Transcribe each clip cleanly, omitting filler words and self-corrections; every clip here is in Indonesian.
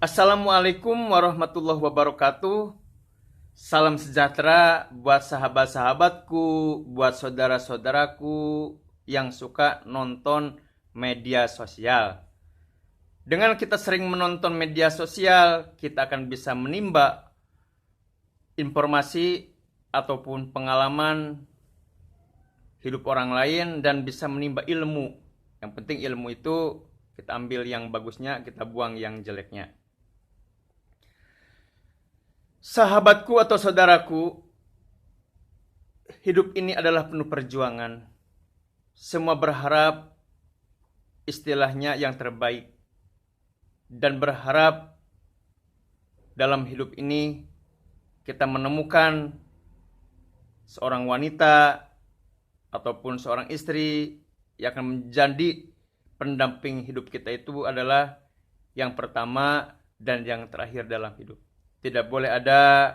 Assalamualaikum warahmatullahi wabarakatuh. Salam sejahtera buat sahabat-sahabatku, buat saudara-saudaraku yang suka nonton media sosial. Dengan kita sering menonton media sosial, kita akan bisa menimba informasi ataupun pengalaman hidup orang lain dan bisa menimba ilmu. Yang penting ilmu itu kita ambil yang bagusnya, kita buang yang jeleknya. Sahabatku atau saudaraku, hidup ini adalah penuh perjuangan. Semua berharap istilahnya yang terbaik. Dan berharap dalam hidup ini kita menemukan seorang wanita ataupun seorang istri yang akan menjadi pendamping hidup kita itu adalah yang pertama dan yang terakhir dalam hidup. Tidak boleh ada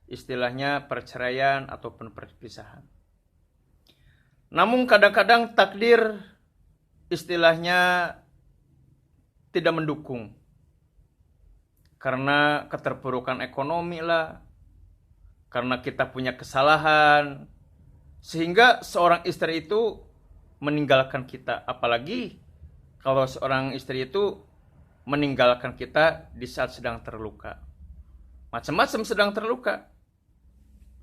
istilahnya perceraian ataupun perpisahan. Namun kadang-kadang takdir istilahnya tidak mendukung. Karena keterpurukan ekonomi lah, karena kita punya kesalahan, sehingga seorang istri itu meninggalkan kita. Apalagi kalau seorang istri itu meninggalkan kita di saat sedang terluka. Macam-macam sedang terluka.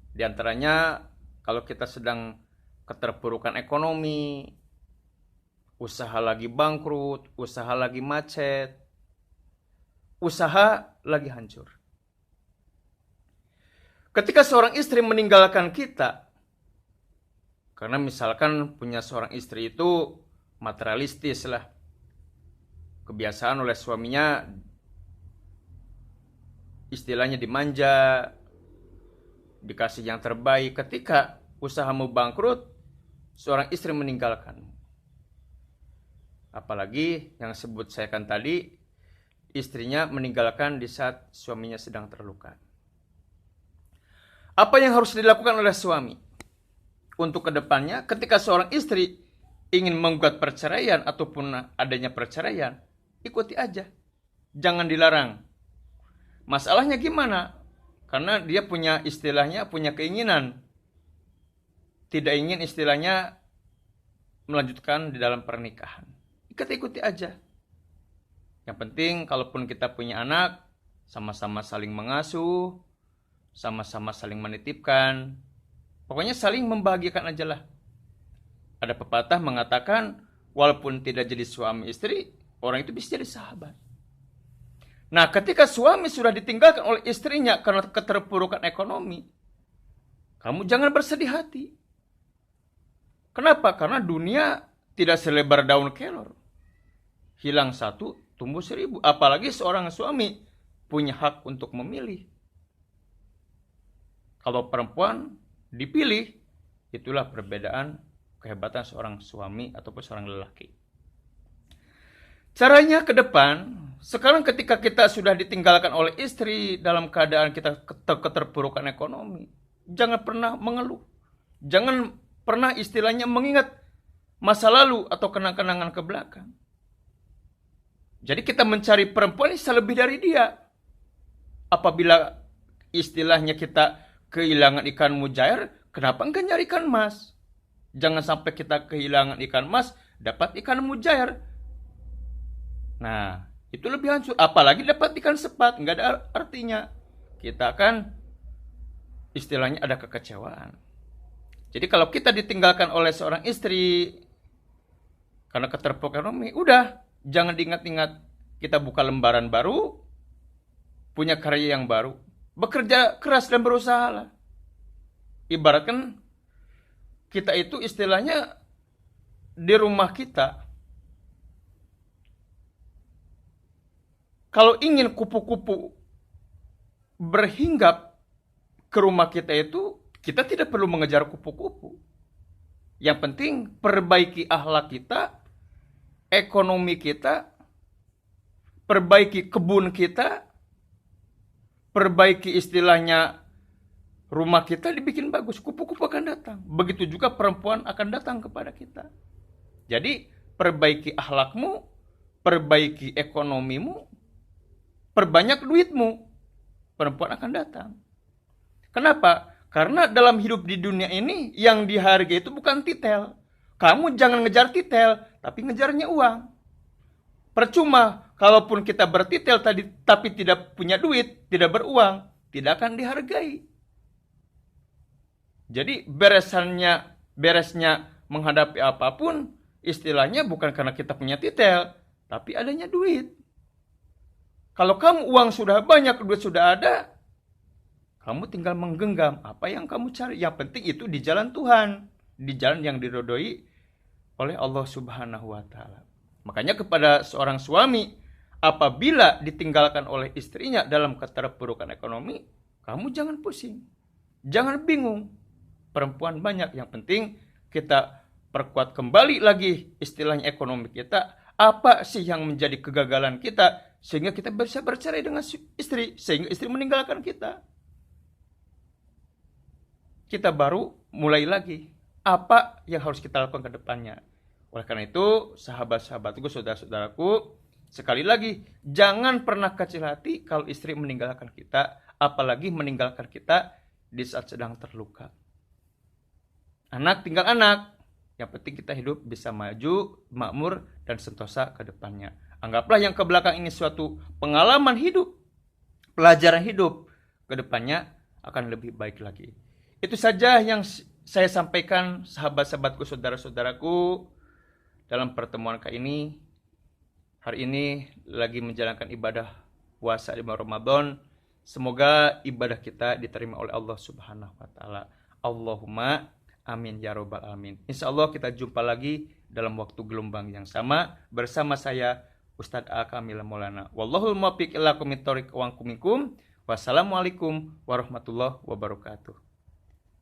Di antaranya kalau kita sedang keterpurukan ekonomi, usaha lagi bangkrut, usaha lagi macet, usaha lagi hancur. Ketika seorang istri meninggalkan kita, karena misalkan punya seorang istri itu materialistis lah, kebiasaan oleh suaminya istilahnya dimanja, dikasih yang terbaik. Ketika usahamu bangkrut, seorang istri meninggalkan. Apalagi yang sebut saya kan tadi, istrinya meninggalkan di saat suaminya sedang terluka. Apa yang harus dilakukan oleh suami? Untuk kedepannya, ketika seorang istri ingin menggugat perceraian ataupun adanya perceraian, ikuti aja. Jangan dilarang. Masalahnya gimana? Karena dia punya istilahnya, punya keinginan. Tidak ingin istilahnya melanjutkan di dalam pernikahan. Ikuti aja. Yang penting kalaupun kita punya anak, sama-sama saling mengasuh, sama-sama saling menitipkan. Pokoknya saling membahagiakan aja lah. Ada pepatah mengatakan, walaupun tidak jadi suami istri, orang itu bisa jadi sahabat. Nah, ketika suami sudah ditinggalkan oleh istrinya karena keterpurukan ekonomi, kamu jangan bersedih hati. Kenapa? Karena dunia tidak selebar daun kelor. Hilang satu, tumbuh 1000. Apalagi seorang suami punya hak untuk memilih. Kalau perempuan dipilih, itulah perbedaan kehebatan seorang suami ataupun seorang lelaki. Caranya ke depan, sekarang ketika kita sudah ditinggalkan oleh istri dalam keadaan kita keterpurukan ekonomi, jangan pernah mengeluh. Jangan pernah istilahnya mengingat masa lalu atau kenang-kenangan ke belakang. Jadi kita mencari perempuan ini selebih dari dia. Apabila istilahnya kita kehilangan ikan mujair, kenapa enggak nyari ikan mas? Jangan sampai kita kehilangan ikan mas, dapat ikan mujair. Nah, itu lebih hancur. Apalagi dapat ikan sepat, enggak ada artinya. Kita akan istilahnya ada kekecewaan. Jadi kalau kita ditinggalkan oleh seorang istri karena keterpurukan ekonomi, udah, jangan diingat-ingat. Kita buka lembaran baru, punya karya yang baru. Bekerja keras dan berusaha lah. Ibaratkan kita itu istilahnya di rumah kita. Kalau ingin kupu-kupu berhinggap ke rumah kita itu, kita tidak perlu mengejar kupu-kupu. Yang penting perbaiki akhlak kita, ekonomi kita, perbaiki kebun kita, perbaiki istilahnya rumah kita dibikin bagus, kupu-kupu akan datang. Begitu juga perempuan akan datang kepada kita. Jadi perbaiki akhlakmu, perbaiki ekonomimu, perbanyak duitmu, perempuan akan datang. Kenapa? Karena dalam hidup di dunia ini yang dihargai itu bukan titel. Kamu jangan ngejar titel, tapi ngejarnya uang. Percuma, kalaupun kita bertitel tadi tapi tidak punya duit, tidak beruang, tidak akan dihargai. Jadi beresnya menghadapi apapun, istilahnya bukan karena kita punya titel, tapi adanya duit. Kalau kamu uang sudah banyak, duit sudah ada, kamu tinggal menggenggam apa yang kamu cari. Yang penting itu di jalan Tuhan, di jalan yang diridhoi oleh Allah Subhanahu wa taala. Makanya kepada seorang suami, apabila ditinggalkan oleh istrinya dalam keterpurukan ekonomi, kamu jangan pusing, jangan bingung. Perempuan banyak, yang penting kita perkuat kembali lagi istilahnya ekonomi kita. Apa sih yang menjadi kegagalan kita sehingga kita bisa bercerai dengan istri, sehingga istri meninggalkan kita. Kita baru mulai lagi apa yang harus kita lakukan ke depannya. Oleh karena itu, sahabat-sahabatku, saudara-saudaraku, sekali lagi, jangan pernah kecil hati kalau istri meninggalkan kita, apalagi meninggalkan kita di saat sedang terluka. Anak tinggal anak, yang penting kita hidup bisa maju, makmur, dan sentosa ke depannya. Anggaplah yang ke belakang ini suatu pengalaman hidup, pelajaran hidup, ke depannya akan lebih baik lagi. Itu saja yang saya sampaikan, sahabat-sahabatku, saudara-saudaraku, dalam pertemuan kali ini. Hari ini lagi menjalankan ibadah puasa di bulan Ramadan. Semoga ibadah kita diterima oleh Allah Subhanahu wa taala. Allahumma amin ya rabbal alamin. Insyaallah kita jumpa lagi dalam waktu gelombang yang sama bersama saya Ustadz A. Kamil Maulana. Wallahul muwaffiq ila aqwamit thoriq wa ankum minkum. Wassalamualaikum warahmatullahi wabarakatuh.